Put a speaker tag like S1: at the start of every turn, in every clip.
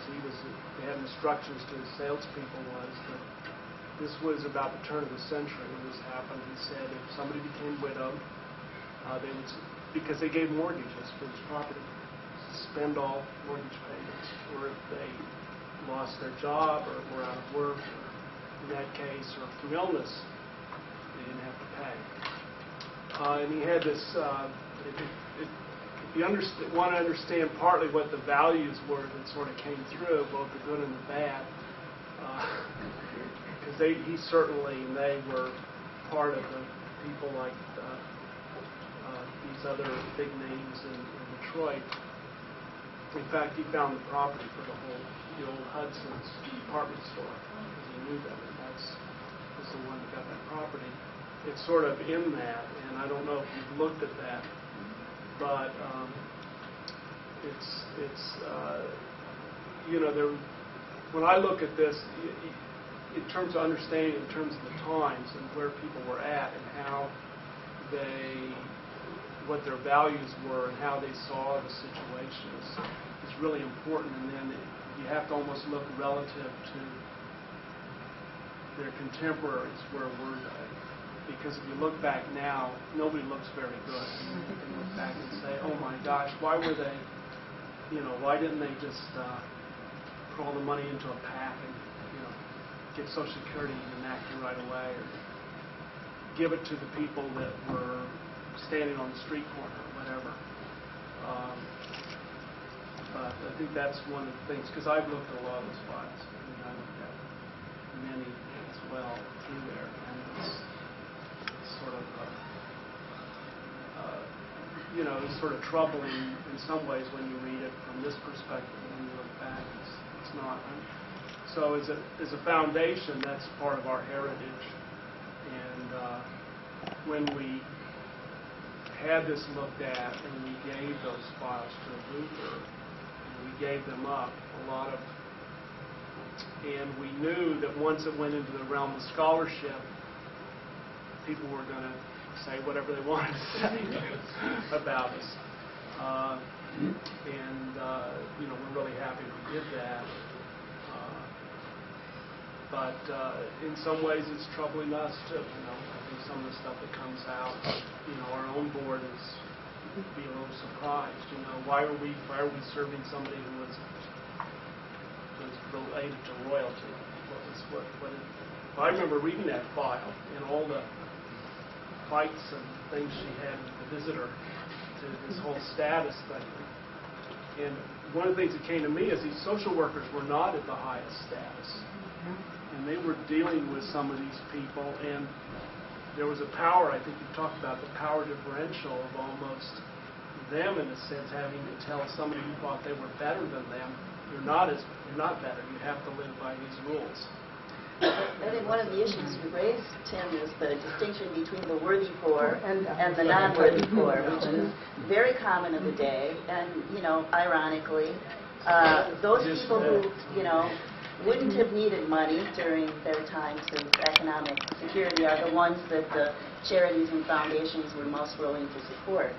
S1: They had instructions to his salespeople was that this was about the turn of the century when this happened. He said if somebody became widowed, they would, because they gave mortgages for this property, suspend all mortgage payments, or if they lost their job or were out of work, or in that case, or through illness, they didn't have to pay. And he had this, if you want to understand partly what the values were that sort of came through, both the good and the bad, because he certainly, and they were part of the people like these other big names in Detroit. In fact, he found the property for the old Hudson's department store, because he knew them, and that's the one that got that property. It's sort of in that, and I don't know if you've looked at that, but when I look at this, in terms of understanding, in terms of the times and where people were at and how what their values were and how they saw the situation is really important. And then you have to almost look relative to their contemporaries, where were they? Because if you look back now, nobody looks very good. You can look back and say, oh my gosh, why were they, why didn't they just put all the money into a PAC and, get Social Security enacted right away, or give it to the people that were standing on the street corner or whatever. But I think that's one of the things, because I've looked at a lot of those files. I mean, I looked at many as well through there, and it's sort of, it's sort of troubling in some ways when you read it from this perspective. When you look back, it's not. So as a foundation, that's part of our heritage. And when we had this looked at and we gave those files to Luther, and we gave them up, and we knew that once it went into the realm of scholarship, people were going to say whatever they wanted to say about us. We're really happy we did that. But in some ways, it's troubling us too. I think some of the stuff that comes out, our own board is be a little surprised. Why are we serving somebody who was related to royalty? I remember reading that file and all the fights and things she had with the visitor to this whole status thing. And one of the things that came to me is these social workers were not at the highest status. And they were dealing with some of these people, and there was a power, I think you talked about the power differential of almost them, in a sense, having to tell somebody who thought they were better than them, you're not better, you have to live by these rules.
S2: I think one of the issues you raised, Tim, is the distinction between the worthy poor and the non-worthy poor, which is very common in the day, and, ironically, those people who, wouldn't have needed money during their times of economic security are the ones that the charities and foundations were most willing to support.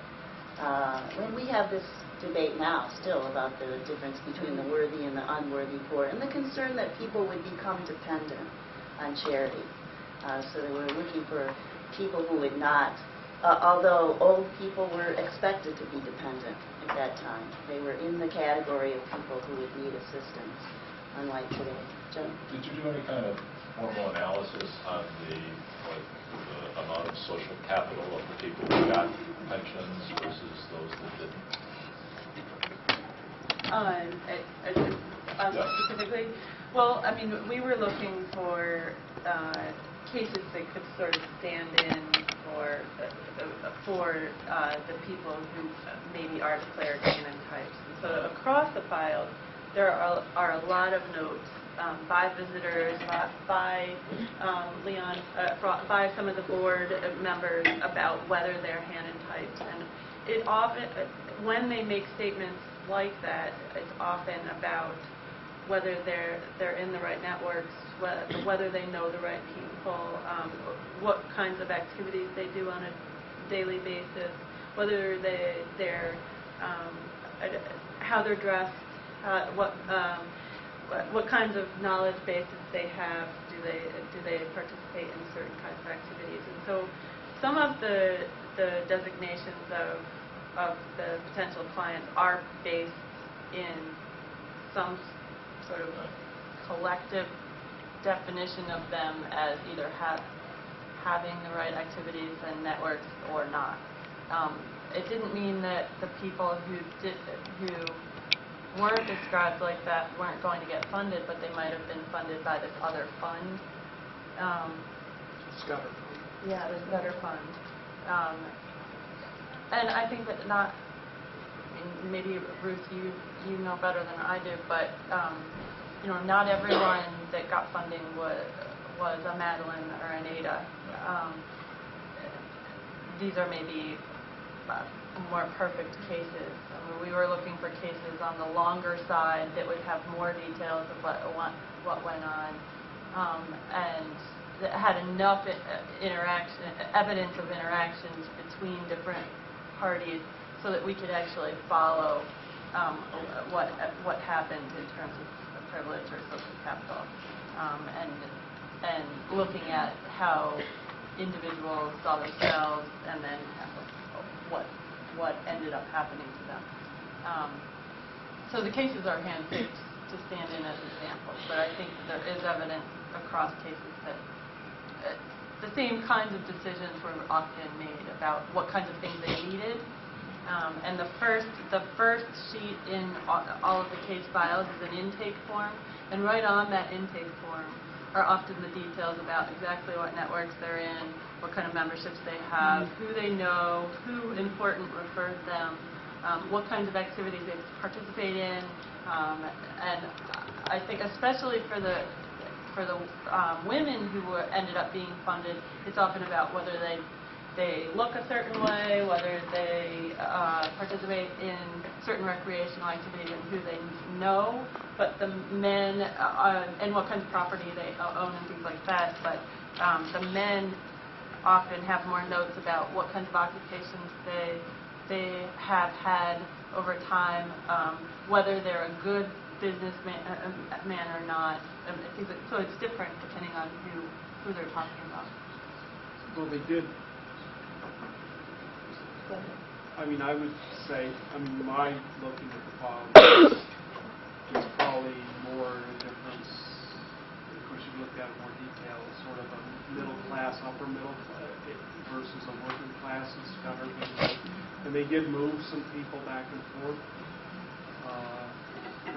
S2: When we have this debate now still about the difference between the worthy and the unworthy poor, and the concern that people would become dependent on charity. So they were looking for people who would not, although old people were expected to be dependent at that time. They were in the category of people who would need assistance. Unlike today. Joe?
S3: Did you do any kind of formal analysis on the amount of social capital of the people who got pensions versus those that didn't?
S4: Specifically? Well, I mean, we were looking for cases that could sort of stand in for the people who maybe are declared canon types. And so across the files, there are a lot of notes by visitors, by Leon, by some of the board members about whether they're Hannon types. And it often, when they make statements like that, it's often about whether they're in the right networks, whether they know the right people, what kinds of activities they do on a daily basis, whether they're how they're dressed, what kinds of knowledge bases they have. Do they participate in certain kinds of activities? And so some of the designations of the potential clients are based in some sort of collective definition of them as either having the right activities and networks or not. It didn't mean that the people who weren't described like that weren't going to get funded, but they might have been funded by this other fund.
S1: Scudder.
S4: Yeah, the Scudder Fund. And I think that I mean, maybe Ruth, you know better than I do, but not everyone that got funding was a Madeline or an Ada. These are maybe more perfect cases. I mean, we were looking for cases on the longer side that would have more details of what went on, and that had enough evidence of interactions between different parties so that we could actually follow what happened in terms of privilege or social capital, and looking at how individuals saw themselves and then what ended up happening to them. So the cases are handpicked to stand in as examples, but I think there is evidence across cases that the same kinds of decisions were often made about what kinds of things they needed. And the first sheet in all of the case files is an intake form, and right on that intake form are often the details about exactly what networks they're in, what kind of memberships they have, who they know, who important referred them, what kinds of activities they participate in, and I think especially for the women who ended up being funded, it's often about whether they look a certain way, whether they participate in certain recreational activities and who they know, but the men, and what kinds of property they own and things like that, but the men often have more notes about what kinds of occupations they have had over time, whether they're a good businessman or not. So it's different depending on who they're talking about.
S1: Well, they did. I mean, I would say, my looking at the file is probably more a difference. Of course, you look at it in more detail, sort of a middle class, upper middle versus a working class in Scudder. And they did move some people back and forth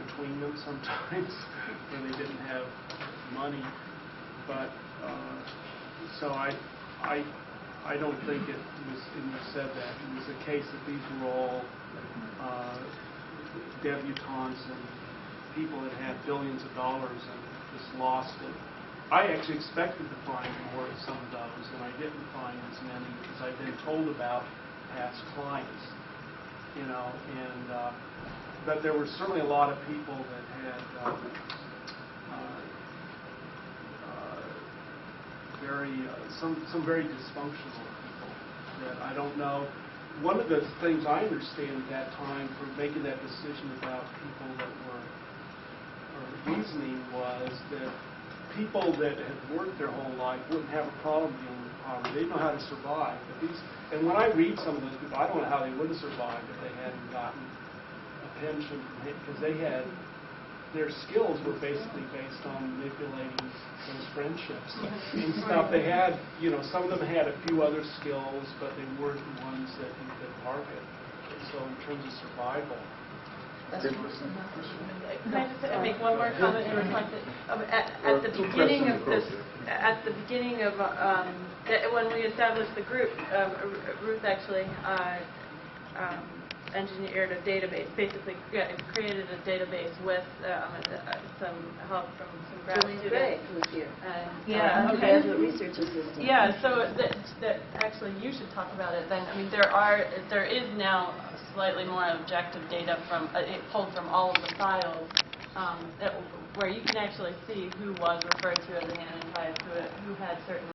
S1: between them sometimes when they didn't have money. But so I don't think it was, and you said that, it was a case that these were all debutantes and people that had billions of dollars and just lost it. I actually expected to find more of some of those, and I didn't find as many because I've been told about past clients, but there were certainly a lot of people that had some very dysfunctional people that I don't know. One of the things I understand at that time for making that decision about people that were reasoning was that people that had worked their whole life wouldn't have a problem dealing with poverty. They know how to survive. And when I read some of those people, I don't know how they would have survived if they hadn't gotten a pension from it, because their skills were basically based on manipulating those friendships and stuff. They had, some of them had a few other skills, but they weren't the ones that you could target. So in terms of survival.
S4: Can I just make one more comment in response to at the beginning of this, when we established the group, Ruth actually engineered a database, basically created a database with some help from some grad students.
S2: Ruth Ray was here.
S4: Undergraduate
S2: research assistant.
S4: Yeah, so that actually you should talk about it then. I mean, there is now slightly more objective data pulled from all of the files where you can actually see who was referred to as an antitype, who had certain